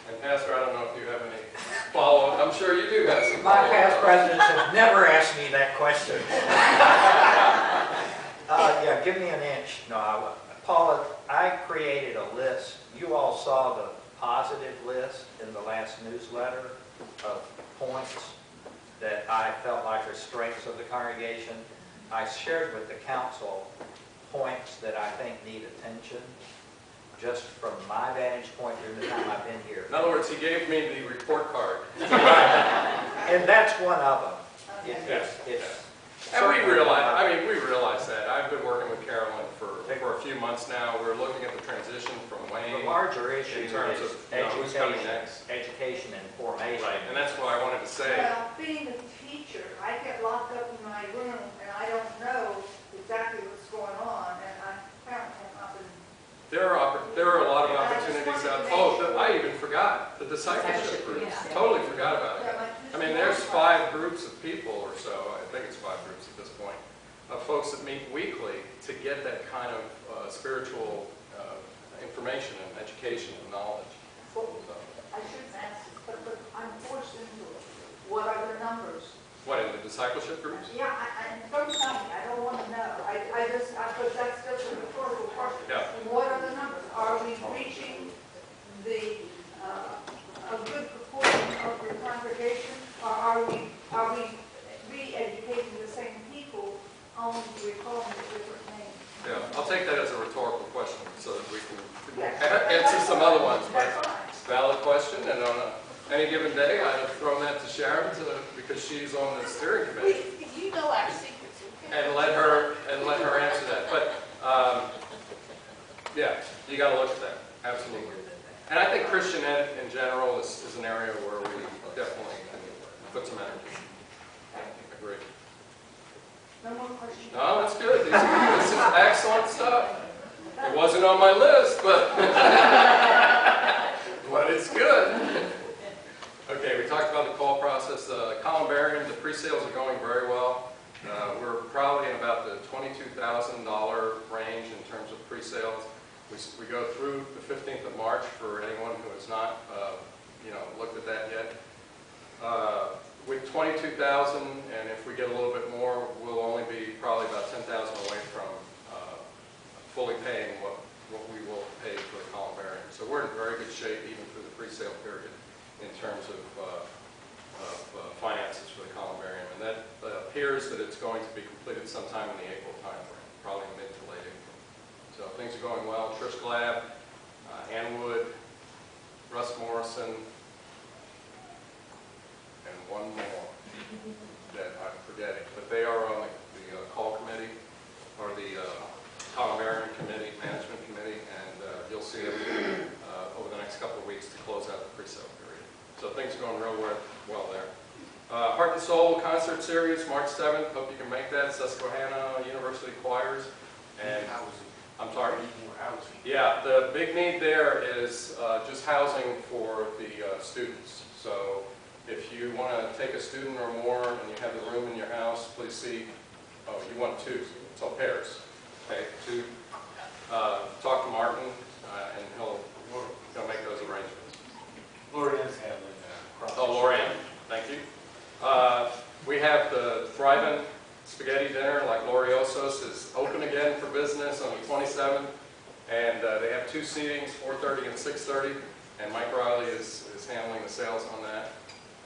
And Pastor, I don't know if you have any follow-up. I'm sure you do have some My follow-up. past presidents have never asked me that question. Yeah, give me an inch. No, Paula, I created a list. You all saw the positive list in the last newsletter of points that I felt like are strengths of the congregation. I shared with the council points that I think need attention, just from my vantage point during the time I've been here. In other words, he gave me the report card. And that's one of them. And we realize that. I've been working with Carolyn for a few months now. We're looking at the transition from Wayne. The larger issue in terms is of who's coming next. Education and formation. Right, and that's what I wanted to say. Well, being a teacher, I get locked up in my room and I don't know exactly what's going on, and I apparently have not been. There are a lot of opportunities out. I even forgot the discipleship groups. Yeah. Totally forgot about it. I mean, there's 5 groups of people or so. I think it's 5 groups at this point of folks that meet weekly to get that kind of spiritual information and education and knowledge. So, I shouldn't ask this, but I'm forced into it. What are the numbers? What, in the discipleship groups? Yeah, don't tell me. I don't want to know. Because that's just a rhetorical question. Yeah. What are the numbers? Are we reaching a good proportion of the congregation, or are we re-educating the same people, only we're calling it different names? Yeah, I'll take that as a rhetorical question so that we can Yes. answer some other ones. But That's fine. it's a valid question, and on any given day, I'd have thrown that to Sharon because she's on the steering committee. You know our secrets, okay? And let her answer that. But yeah, you got to look at that, absolutely. And I think Christian ed in general is an area where we definitely can put some energy. Agree. No more questions? No, that's good. This is excellent stuff. It wasn't on my list, but but it's good. Okay, we talked about the call process. Columbarium, the pre-sales are going very well. We're probably in about the $22,000 range in terms of pre-sales. We go through the 15th of March for anyone who has not looked at that yet. With 22,000, and if we get a little bit more, we'll only be probably about 10,000 away from fully paying what we will pay for the Columbarium. So we're in very good shape even through the pre-sale period in terms of finances for the Columbarium. And that appears that it's going to be completed sometime in the April timeframe, probably mid to late April. So things are going well. Trish Glab, Ann Wood, Russ Morrison, and one more that I'm forgetting. But they are on the call committee, or the Columbarium committee, management committee, and you'll see it over the next couple of weeks to close out the pre-sale period. So things are going real well there. Heart and Soul concert series, March 7th. Hope you can make that. Susquehanna University Choirs. And I'm sorry. Yeah, the big need there is just housing for the students. So if you want to take a student or more and you have the room in your house, please see. Oh, you want 2, so pairs. Okay, 2. Talk to Martin, and he'll make those arrangements. Lorianne's handling that. Oh, Lorianne, thank you. We have the Thriving Spaghetti Dinner, like Loriosos, is open again for business on the 27th, and they have 2 seatings, 4:30 and 6:30, and Mike Riley is handling the sales on that.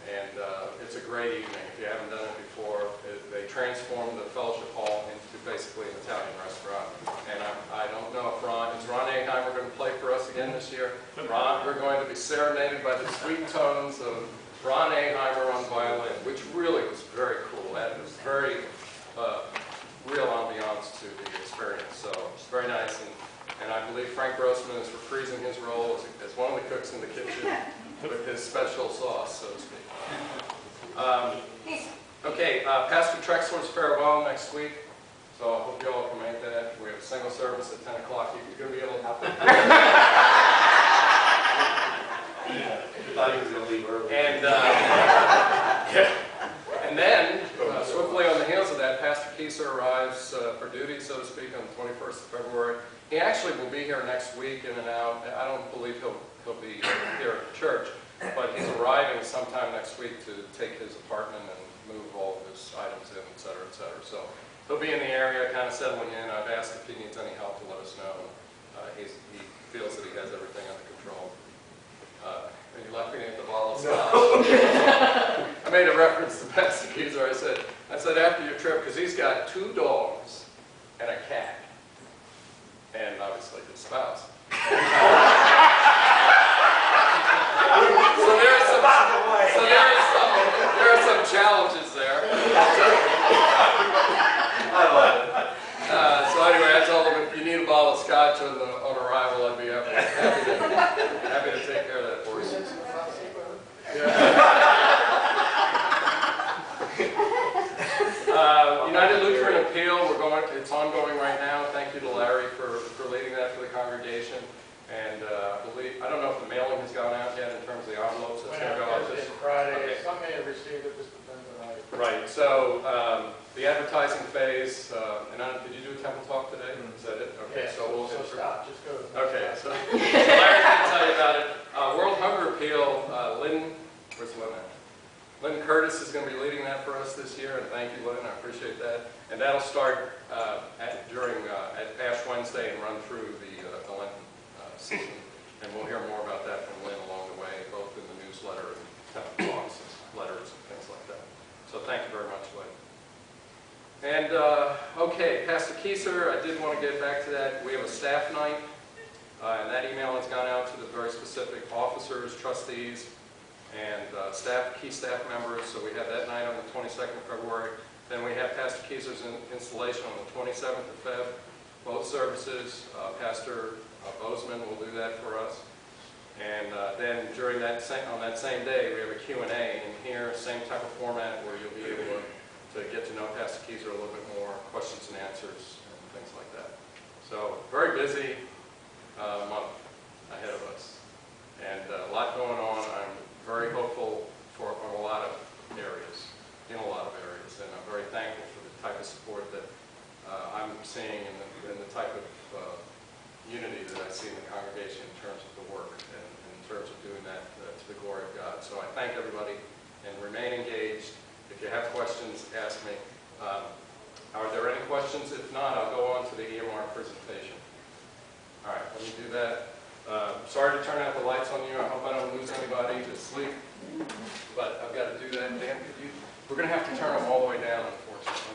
And it's a great evening. If you haven't done it before, they transformed the fellowship hall into basically an Italian restaurant. And I don't know if is Ron Aheimer going to play for us again this year? Ron, we're going to be serenaded by the sweet tones of Ron Aheimer on violin, which really was very cool. That was very real ambiance to the experience. So it's very nice. And I believe Frank Grossman is reprising his role as one of the cooks in the kitchen with his special sauce, so to speak. Okay, Pastor Trexler's farewell next week, so I hope you all can make that. We have a single service at 10 o'clock. You're going to be able to help. I thought he was going to leave early. And then, swiftly on the heels of that, Pastor Kieser arrives for duty, so to speak, on the 21st of February. He actually will be here next week, in and out. I don't believe he'll be here at church, last week to take his apartment and move all of his items in, et cetera, et cetera. So he'll be in the area, kind of settling in. I've asked if he needs any help to let us know. He feels that he has everything under control. Are you laughing at the ball of scotch? I made a reference to Pastor Keyser. I said after your trip, because he's got 2 dogs and a cat, and obviously his spouse. So there are some challenges there. I love it. So anyway, I told him if you need a bottle of scotch on arrival, I'd be happy to take care of that for you. United Lutheran Appeal, it's ongoing right now. Thank you to Larry for leading that for the congregation. And I don't know if the mailing has gone out yet in terms of the envelopes that's going to go out this Friday. Okay. Some may have received it, just depends on how you. Right, so the advertising phase, did you do a temple talk today? Is that it? Okay, Yeah, so we'll stop, just go. Okay, so Larry's going to tell you about it. World Hunger Appeal, where's Lynn at? Lynn Curtis is going to be leading that for us this year, and thank you, Lynn, I appreciate that. And that'll start at Ash Wednesday and run through the Lenten season. And we'll hear more about that from Lynn along the way, both in the newsletter and temple talks and letters and things like that. So thank you very much, Lynn. And, okay, Pastor Keyser, I did want to get back to that. We have a staff night, and that email has gone out to the very specific officers, trustees, and key staff members. So we have that night on the 22nd of February. Then we have Pastor Keyser's installation on the 27th of Feb. Both services, Pastor Bozeman will do that for us. And then during on that same day, we have a Q&A in here, same type of format where you'll be able to get to know Pastor Keyser a little bit more, questions and answers, and things like that. So very busy month ahead of us. And a lot going on. I'm very hopeful for a lot of areas, in a lot of areas. And I'm very thankful for the type of support that I'm seeing and the type of unity that I see in the congregation in terms of the work and in terms of doing that to the glory of God. So I thank everybody and remain engaged. If you have questions, ask me. Are there any questions? If not, I'll go on to the EMR presentation. All right, let me do that. Sorry to turn out the lights on you. I hope I don't lose anybody to sleep. But I've got to do that. Dan, we're going to have to turn them all the way down, unfortunately.